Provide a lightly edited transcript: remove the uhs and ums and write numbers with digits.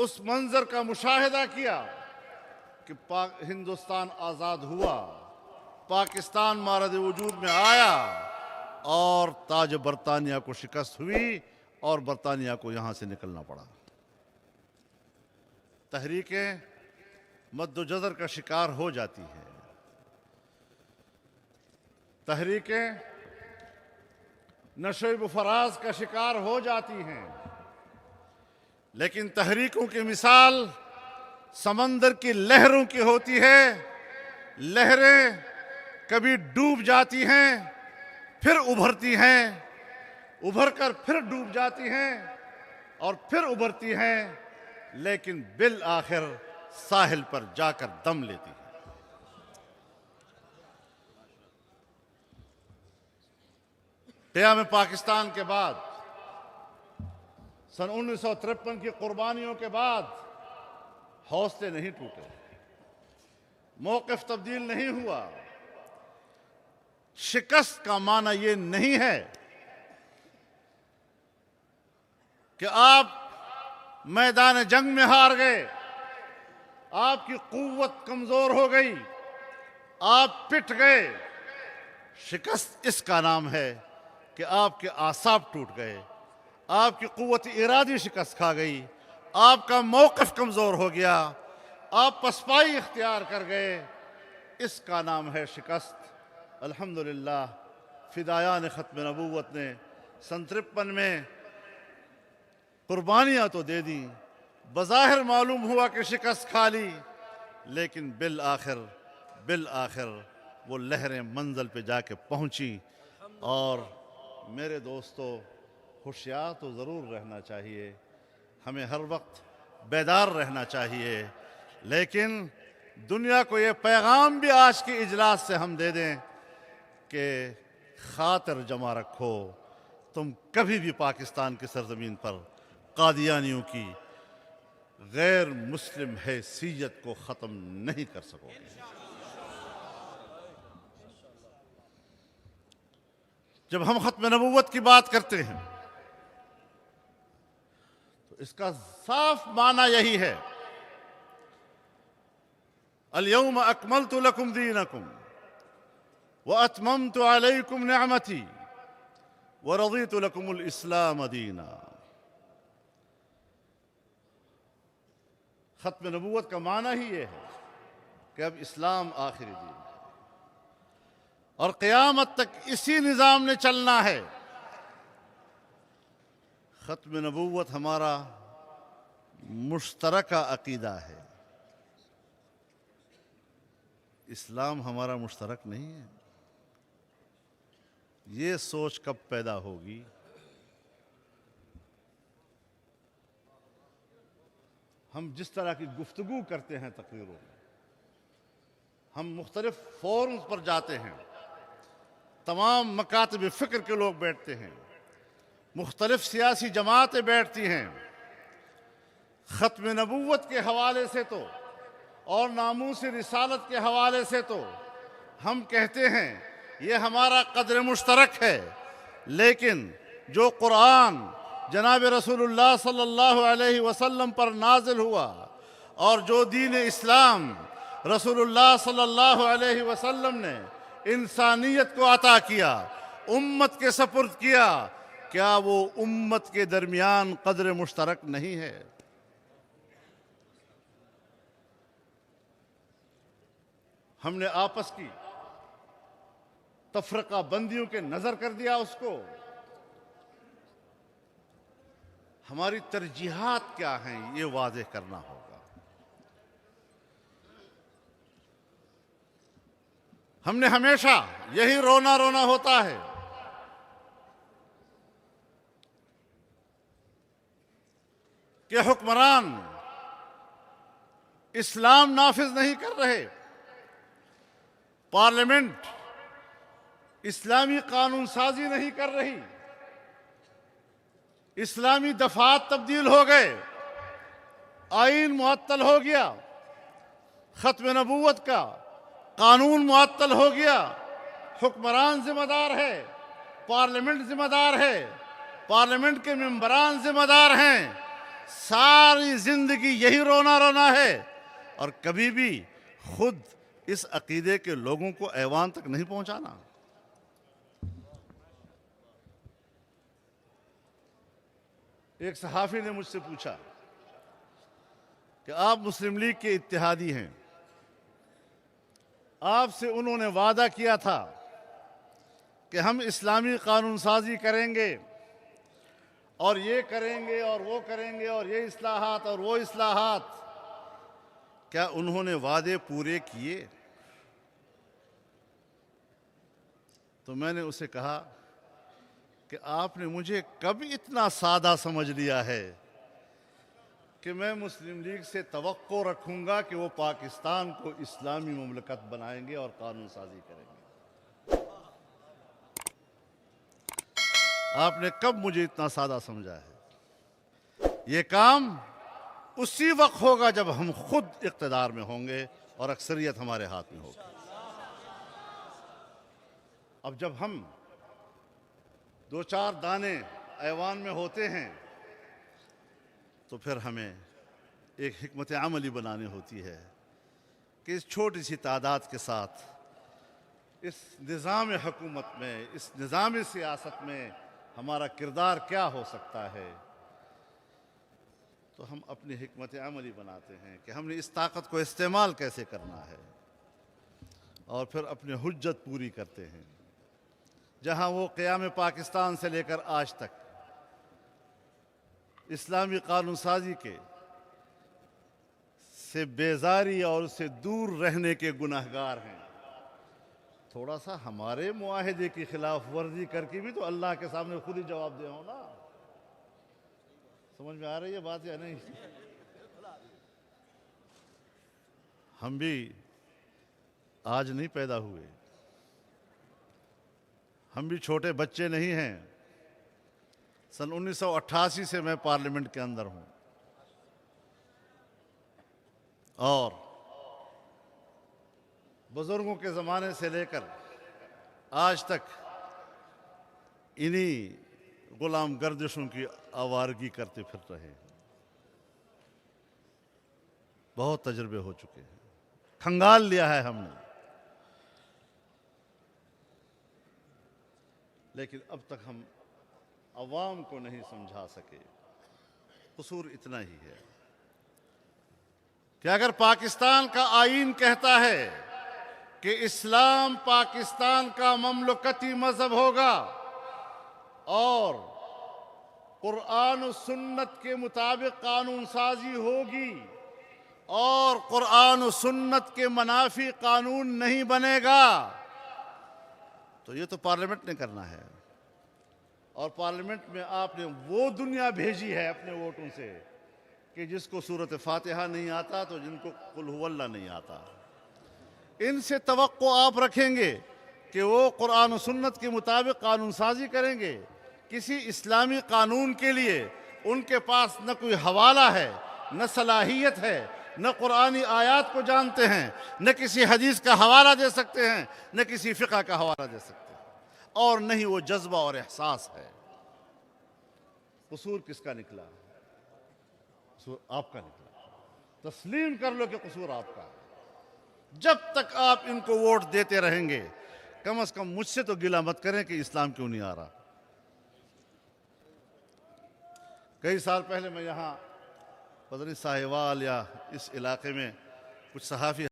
اس منظر کا مشاہدہ کیا کہ ہندوستان آزاد ہوا، پاکستان مارد وجود میں آیا اور تاج برطانیہ کو شکست ہوئی اور برطانیہ کو یہاں سے نکلنا پڑا۔ تحریکیں مد و جزر کا شکار ہو جاتی ہیں، تحریکیں نشیب و فراز کا شکار ہو جاتی ہیں، لیکن تحریکوں کی مثال سمندر کی لہروں کی ہوتی ہے۔ لہریں کبھی ڈوب جاتی ہیں، پھر ابھرتی ہیں، ابھر کر پھر ڈوب جاتی ہیں اور پھر ابھرتی ہیں، لیکن بالآخر ساحل پر جا کر دم لیتی ہیں۔ قیام پاکستان کے بعد، سن 1953 کی قربانیوں کے بعد حوصلے نہیں ٹوٹے، موقف تبدیل نہیں ہوا۔ شکست کا معنی یہ نہیں ہے کہ آپ میدان جنگ میں ہار گئے، آپ کی قوت کمزور ہو گئی، آپ پٹ گئے۔ شکست اس کا نام ہے کہ آپ کے اعصاب ٹوٹ گئے، آپ کی قوت ارادی شکست کھا گئی، آپ کا موقف کمزور ہو گیا، آپ پسپائی اختیار کر گئے۔ اس کا نام ہے شکست۔ الحمدللہ فدایان ختم نبوت نے سن 53 میں قربانیاں تو دے دیں، بظاہر معلوم ہوا کہ شکست کھا لی، لیکن بالآخر وہ لہریں منزل پہ جا کے پہنچی۔ اور میرے دوستو، ہوشیار تو ضرور رہنا چاہیے، ہمیں ہر وقت بیدار رہنا چاہیے، لیکن دنیا کو یہ پیغام بھی آج کی اجلاس سے ہم دے دیں کہ خاطر جمع رکھو، تم کبھی بھی پاکستان کی سرزمین پر قادیانیوں کی غیر مسلم حیثیت کو ختم نہیں کر سکو گے۔ جب ہم ختم نبوت کی بات کرتے ہیں تو اس کا صاف معنی یہی ہے، اليوم اکملت لکم دینکم واتممت علیکم نعمتی ورضیت لکم الاسلام دینا۔ ختم نبوت کا معنی ہی یہ ہے کہ اب اسلام آخری دین ہے اور قیامت تک اسی نظام نے چلنا ہے۔ ختم نبوت ہمارا مشترکہ عقیدہ ہے، اسلام ہمارا مشترک نہیں ہے۔ یہ سوچ کب پیدا ہوگی؟ ہم جس طرح کی گفتگو کرتے ہیں تقریروں میں، ہم مختلف فورمز پر جاتے ہیں، تمام مکاتب فکر کے لوگ بیٹھتے ہیں، مختلف سیاسی جماعتیں بیٹھتی ہیں، ختم نبوت کے حوالے سے تو اور ناموس رسالت کے حوالے سے تو ہم کہتے ہیں یہ ہمارا قدر مشترک ہے، لیکن جو قرآن جناب رسول اللہ صلی اللہ علیہ وسلم پر نازل ہوا اور جو دین اسلام رسول اللہ صلی اللہ علیہ وسلم نے انسانیت کو عطا کیا، امت کے سپرد کیا، کیا وہ امت کے درمیان قدر مشترک نہیں ہے؟ ہم نے آپس کی تفرقہ بندیوں کے نظر کر دیا اس کو۔ ہماری ترجیحات کیا ہیں یہ واضح کرنا ہوگا۔ ہم نے ہمیشہ یہی رونا رونا ہوتا ہے کہ حکمران اسلام نافذ نہیں کر رہے، پارلیمنٹ اسلامی قانون سازی نہیں کر رہی، اسلامی دفعات تبدیل ہو گئے، آئین معطل ہو گیا، ختم نبوت کا قانون معطل ہو گیا، حکمران ذمہ دار ہے، پارلیمنٹ ذمہ دار ہے، پارلیمنٹ کے ممبران ذمہ دار ہیں، ساری زندگی یہی رونا رونا ہے اور کبھی بھی خود اس عقیدے کے لوگوں کو ایوان تک نہیں پہنچانا۔ ایک صحافی نے مجھ سے پوچھا کہ آپ مسلم لیگ کے اتحادی ہیں، آپ سے انہوں نے وعدہ کیا تھا کہ ہم اسلامی قانون سازی کریں گے اور یہ کریں گے اور وہ کریں گے اور یہ اصلاحات اور وہ اصلاحات، کیا انہوں نے وعدے پورے کیے؟ تو میں نے اسے کہا کہ آپ نے مجھے کب اتنا سادہ سمجھ لیا ہے کہ میں مسلم لیگ سے توقع رکھوں گا کہ وہ پاکستان کو اسلامی مملکت بنائیں گے اور قانون سازی کریں گے؟ آپ نے کب مجھے اتنا سادہ سمجھا ہے؟ یہ کام اسی وقت ہوگا جب ہم خود اقتدار میں ہوں گے اور اکثریت ہمارے ہاتھ میں ہوگی۔ اب جب ہم دو چار دانے ایوان میں ہوتے ہیں تو پھر ہمیں ایک حکمت عملی بنانی ہوتی ہے کہ اس چھوٹی سی تعداد کے ساتھ اس نظام حکومت میں، اس نظام سیاست میں ہمارا کردار کیا ہو سکتا ہے۔ تو ہم اپنی حکمت عملی بناتے ہیں کہ ہم نے اس طاقت کو استعمال کیسے کرنا ہے اور پھر اپنی حجت پوری کرتے ہیں۔ جہاں وہ قیام پاکستان سے لے کر آج تک اسلامی قانون سازی کے سے بیزاری اور اس سے دور رہنے کے گناہگار ہیں، تھوڑا سا ہمارے معاہدے کی خلاف ورزی کر کے بھی تو اللہ کے سامنے خود ہی جواب دے ہو نا۔ سمجھ میں آ رہی ہے بات یا نہیں؟ ہم بھی آج نہیں پیدا ہوئے، ہم بھی چھوٹے بچے نہیں ہیں۔ سن 1988 سے میں پارلیمنٹ کے اندر ہوں اور بزرگوں کے زمانے سے لے کر آج تک انہی غلام گردشوں کی آوارگی کرتے پھر رہے ہیں۔ بہت تجربے ہو چکے ہیں، کھنگال لیا ہے ہم نے، لیکن اب تک ہم عوام کو نہیں سمجھا سکے۔ قصور اتنا ہی ہے کہ اگر پاکستان کا آئین کہتا ہے کہ اسلام پاکستان کا مملکتی مذہب ہوگا اور قرآن و سنت کے مطابق قانون سازی ہوگی اور قرآن و سنت کے منافی قانون نہیں بنے گا، تو یہ تو پارلیمنٹ نے کرنا ہے۔ اور پارلیمنٹ میں آپ نے وہ دنیا بھیجی ہے اپنے ووٹوں سے کہ جس کو سورۃ فاتحہ نہیں آتا تو جن کو قل هو اللہ نہیں آتا۔ ان سے توقع آپ رکھیں گے کہ وہ قرآن و سنت کے مطابق قانون سازی کریں گے؟ کسی اسلامی قانون کے لیے ان کے پاس نہ کوئی حوالہ ہے، نہ صلاحیت ہے، نہ قرآنی آیات کو جانتے ہیں، نہ کسی حدیث کا حوالہ دے سکتے ہیں، نہ کسی فقہ کا حوالہ دے سکتے ہیں، اور نہ ہی وہ جذبہ اور احساس ہے۔ قصور کس کا نکلا؟ قصور آپ کا نکلا۔ تسلیم کر لو کہ قصور آپ کا ہے۔ جب تک آپ ان کو ووٹ دیتے رہیں گے، کم از کم مجھ سے تو گلہ مت کریں کہ اسلام کیوں نہیں آ رہا۔ کئی سال پہلے میں یہاں پتہ نہیں ساہیوال یا اس علاقے میں کچھ صحافی